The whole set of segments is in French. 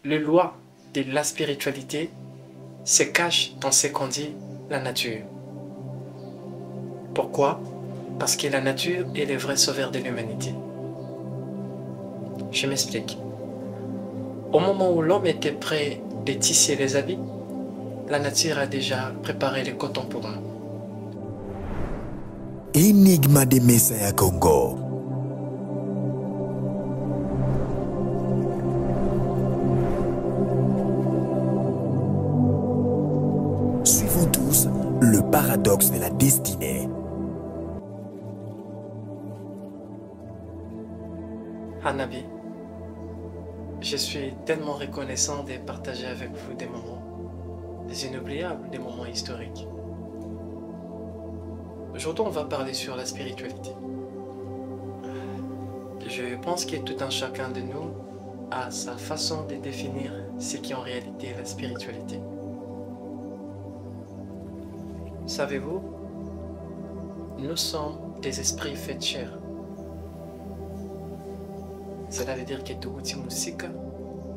Les lois de la spiritualité se cachent dans ce qu'on dit la nature. Pourquoi? Parce que la nature est le vrai sauveur de l'humanité. Je m'explique. Au moment où l'homme était prêt de tisser les habits, la nature a déjà préparé le coton pour nous. Enigma de Messiah Congo. Suivons tous le paradoxe de la destinée. Hanabi, je suis tellement reconnaissant de partager avec vous des moments, des inoubliables, des moments historiques. Aujourd'hui, on va parler sur la spiritualité. Je pense que tout un chacun de nous a sa façon de définir ce qui est en réalité la spiritualité. Savez-vous, nous sommes des esprits faits de chair. Cela veut dire que tout outil musique,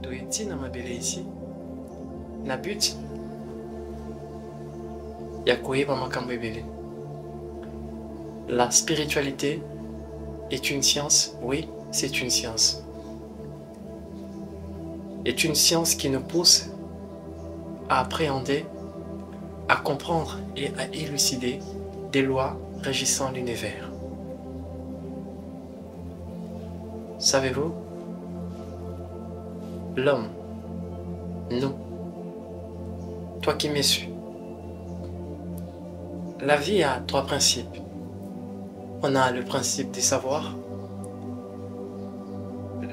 tout outil na mabele ici, na but, ya kuiba makambo ebele. La spiritualité est une science, oui, c'est une science. Est une science qui nous pousse à appréhender, à comprendre et à élucider des lois régissant l'univers. Savez-vous, l'homme, nous, toi qui me suis, la vie a trois principes. On a le principe des savoirs,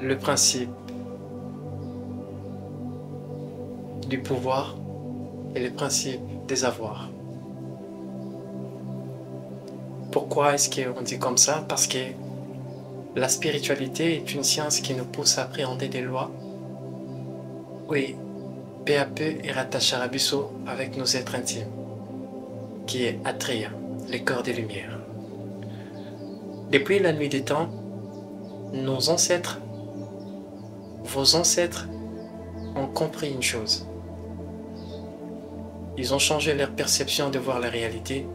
le principe du pouvoir et le principe des avoirs. Pourquoi est-ce qu'on dit comme ça? Parce que la spiritualité est une science qui nous pousse à appréhender des lois. Oui, peu à peu est rattaché à Rabisso avec nos êtres intimes, qui est Atreya, le corps des lumières. Depuis la nuit des temps, nos ancêtres, vos ancêtres, ont compris une chose. Ils ont changé leur perception de voir la réalité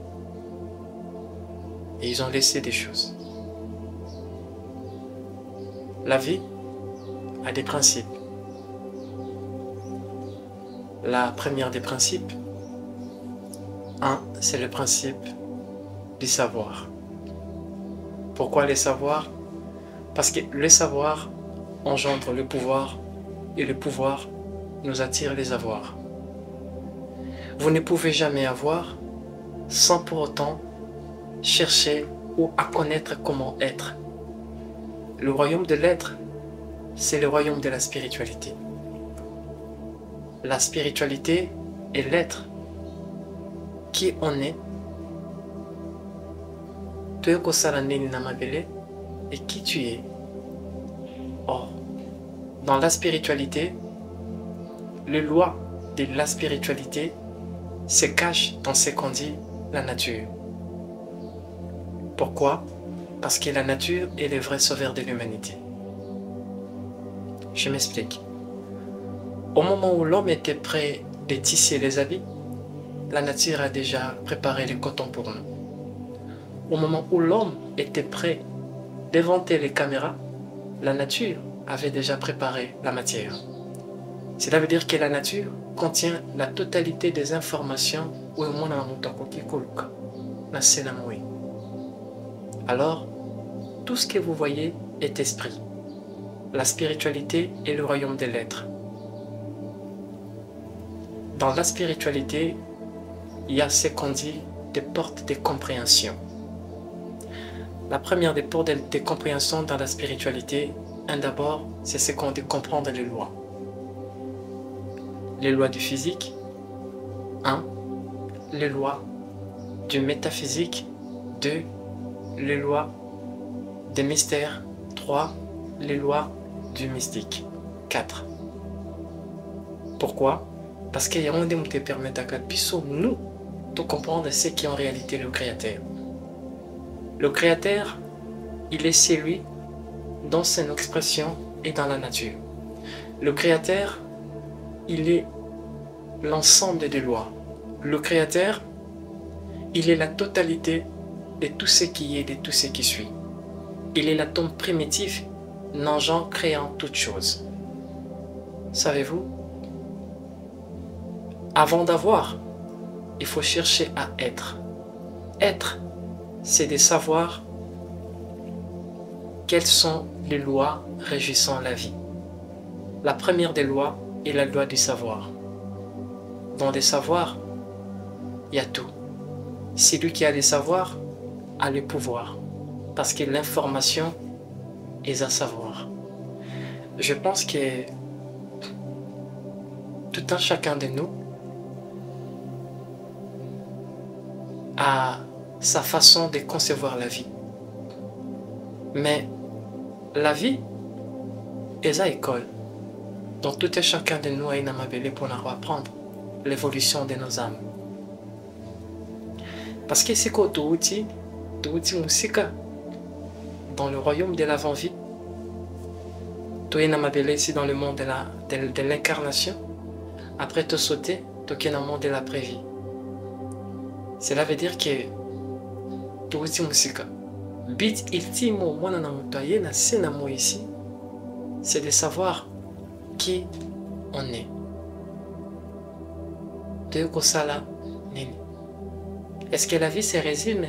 et ils ont laissé des choses. La vie a des principes. La première des principes, c'est le principe du savoir. Pourquoi les savoirs? Parce que le savoir engendre le pouvoir et le pouvoir nous attire les avoirs. Vous ne pouvez jamais avoir sans pour autant chercher ou à connaître comment être. Le royaume de l'être, c'est le royaume de la spiritualité. La spiritualité est l'être. Qui on est, et qui tu es. Or, dans la spiritualité, les lois de la spiritualité se cachent dans ce qu'on dit la nature. Pourquoi? Parce que la nature est le vrai sauveur de l'humanité. Je m'explique. Au moment où l'homme était prêt de tisser les habits, la nature a déjà préparé le coton pour nous. Au moment où l'homme était prêt d'inventer les caméras, la nature avait déjà préparé la matière. Cela veut dire que la nature contient la totalité des informations où le monde a. Alors, tout ce que vous voyez est esprit. La spiritualité est le royaume de l'être. Dans la spiritualité, il y a ce qu'on dit des portes de compréhension. La première des portes de compréhension dans la spiritualité, d'abord, c'est ce qu'on dit comprendre les lois. Les lois du physique, les lois du métaphysique, 2, les lois des mystères, 3, les lois du mystique, 4. Pourquoi? Parce qu'il y a un des qui permet à nous de comprendre ce qui est en réalité le Créateur. Le Créateur, il est celui dans son expression et dans la nature. Le Créateur il est l'ensemble des lois. Le Créateur, il est la totalité de tout ce qui est, de tout ce qui suit. Il est l'atome primitif, nangeant, créant toutes choses. Savez-vous? Avant d'avoir, il faut chercher à être. Être, c'est de savoir quelles sont les lois régissant la vie. La première des lois est la loi du savoir. Dans les savoirs, il y a tout. Celui qui a les savoirs a le pouvoir, parce que l'information est à savoir. Je pense que tout un chacun de nous a sa façon de concevoir la vie. Mais la vie est à école. Donc tout un chacun de nous a une amabélé pour nous apprendre l'évolution de nos âmes. Parce que c'est quoi tout outil musika dans le royaume de l'avant-vie. Tu es amabélé ici dans le monde de l'incarnation. Après te sauter, tu es dans le monde de l'après-vie. Cela veut dire que tout outil musika. Bit ultimo mwana na mutoye na senamo ici, c'est de savoir qui on est. De Kosala Nini. Est-ce que la vie se résume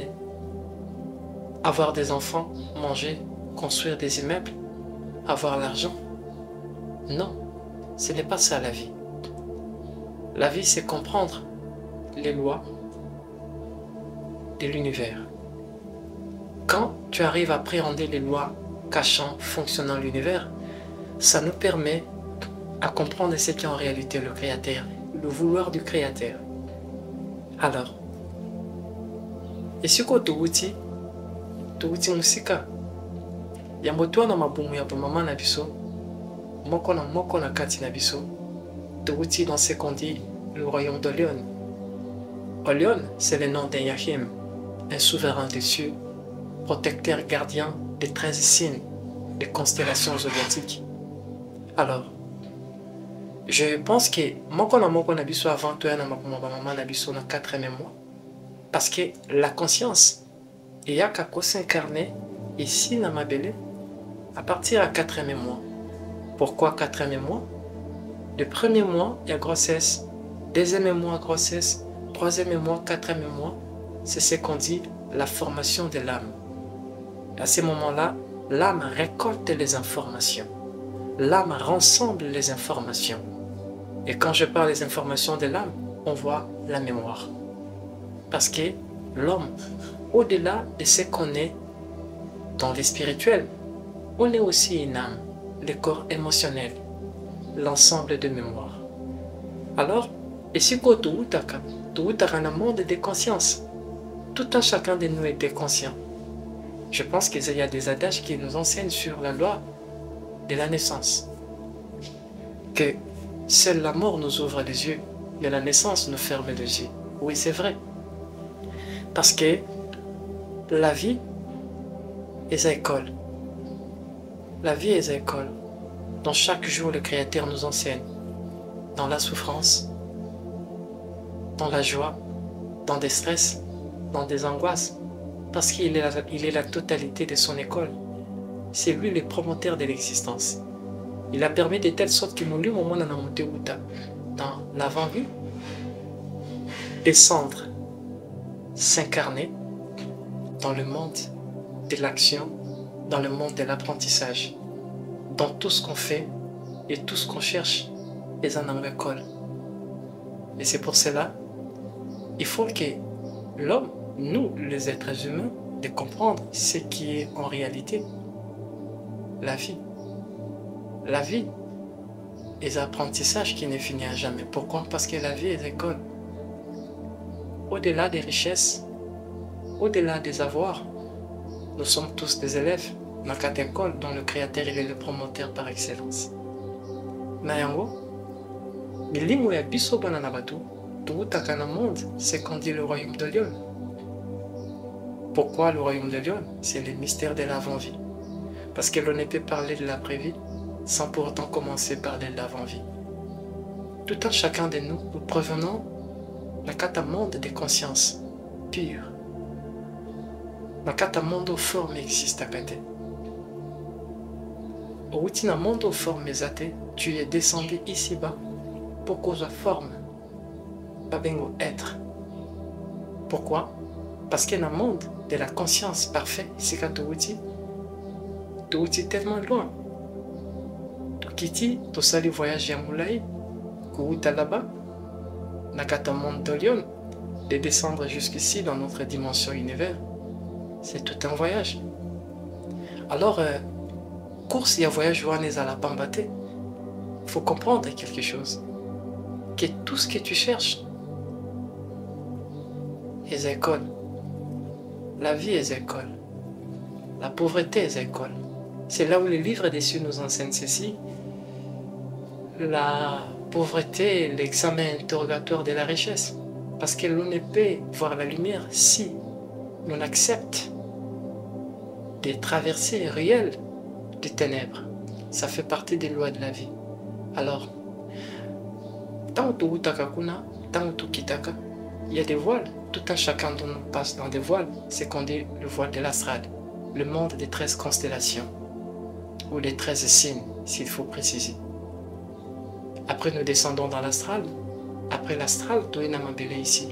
à avoir des enfants, manger, construire des immeubles, avoir l'argent? Non, ce n'est pas ça la vie. La vie, c'est comprendre les lois de l'univers. Quand tu arrives à appréhender les lois cachant, fonctionnant l'univers, ça nous permet à comprendre ce qu'est en réalité le Créateur, le vouloir du Créateur. Alors, et si tu outil musika, yambotua na mabumu ya mama na biso, moko na kati na biso, tu dans ce qu'on dit le royaume de Lion. Olion, c'est le nom d'un Yahim, un souverain des cieux, protecteur gardien des 13 signes des constellations zodiaques. Alors, je pense que moko na biso avant toi na maman na biso na 4e mois, parce que la conscience est à s'incarner ici na mabélé à partir à 4e mois. Pourquoi 4e mois? Le 1er mois, il y a grossesse, 2e mois, grossesse, 3e mois, 4e mois, c'est ce qu'on dit la formation de l'âme. À ce moment-là, l'âme récolte les informations. L'âme rassemble les informations. Et quand je parle des informations de l'âme, on voit la mémoire. Parce que l'homme, au-delà de ce qu'on est dans le spirituel, on est aussi une âme, le corps émotionnel, l'ensemble de mémoire. Alors, et si tu as un monde de conscience, tout un chacun de nous est conscient. Je pense qu'il y a des adages qui nous enseignent sur la loi de la naissance. Que seule la mort nous ouvre les yeux, mais la naissance nous ferme les yeux. Oui, c'est vrai. Parce que la vie est à école. La vie est à école. Dans chaque jour, le Créateur nous enseigne. Dans la souffrance, dans la joie, dans des stress, dans des angoisses. Parce qu'il est la totalité de son école. C'est lui le promoteur de l'existence. Il a permis de telle sorte que nous lui, dans l'avant-vue, descendre, s'incarner dans le monde de l'action, dans le monde de l'apprentissage, dans tout ce qu'on fait et tout ce qu'on cherche est en école. Et c'est pour cela, il faut que l'homme, nous, les êtres humains, de comprendre ce qui est en réalité la vie. La vie est un apprentissage qui ne finit à jamais. Pourquoi? Parce que la vie est école. Au-delà des richesses, au-delà des avoirs, nous sommes tous des élèves dans cette école dont le Créateur il est le promoteur par excellence. Nayango, milimo ya biso bana na batu, tuutaka na monde, c'est qu'on dit le royaume de Lion. Pourquoi le royaume de Lion? C'est le mystère de l'avant-vie. Parce que l'on ne peut parler de l'après-vie sans pour autant commencer par parler de l'avant-vie. Tout un chacun de nous, nous provenons d'un monde de conscience pure. Un monde aux formes existe à côté. Au monde aux formes exate, tu es descendu ici-bas pour cause de forme, pas bien être. Pourquoi? Parce qu'il y a un monde de la conscience parfaite, c'est quand tu es tellement loin. Tu quittes, tu sali voyage à Moulay, tu es là-bas, dans un monde de Lyon, de descendre jusqu'ici dans notre dimension univers, c'est tout un voyage. Alors, course et voyage à la Pambate, il faut comprendre quelque chose, que tout ce que tu cherches, les écoles, la vie est école, la pauvreté est école. C'est là où les livres des cieux nous enseignent ceci. La pauvreté est l'examen interrogatoire de la richesse. Parce que l'on ne peut voir la lumière si l'on accepte des traversées réelles des ténèbres. Ça fait partie des lois de la vie. Alors, tant que tu il y a des voiles. Tout un chacun de nous passe dans des voiles. C'est qu'on dit le voile de l'astral. Le monde des 13 constellations. Ou les 13 signes, s'il faut préciser. Après, nous descendons dans l'astral. Après l'astral, tu es namabélé ici.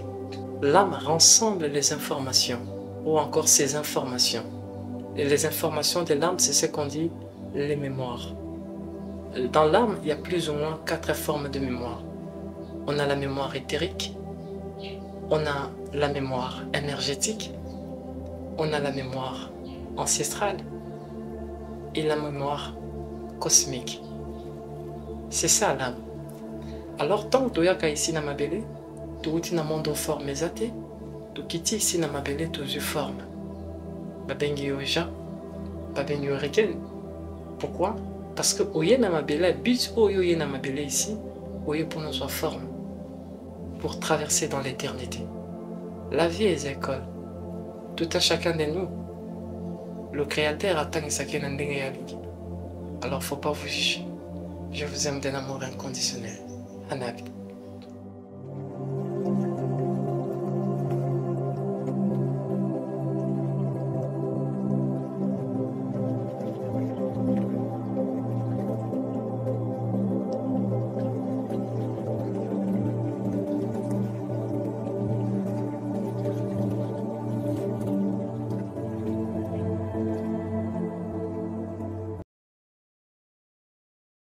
L'âme rassemble les informations, ou encore ses informations. Et les informations de l'âme, c'est ce qu'on dit les mémoires. Dans l'âme, il y a plus ou moins 4 formes de mémoire. On a la mémoire éthérique, on a la mémoire énergétique, on a la mémoire ancestrale et la mémoire cosmique. C'est ça l'âme. Alors tant que tu es ici dans ma belle, tu es dans le monde forme exate, tu quittes ici dans ma belle, tu es forme. Babengi oja, babengi oriken. Pourquoi? Parce que oye dans ma belle, but oye dans ma belle ici, oye pour nous soit forme, pour traverser dans l'éternité. La vie est école. Tout à chacun de nous, le Créateur attend sa kenandenge. Alors faut pas vous juger. Je vous aime d'un amour inconditionnel. Anabi.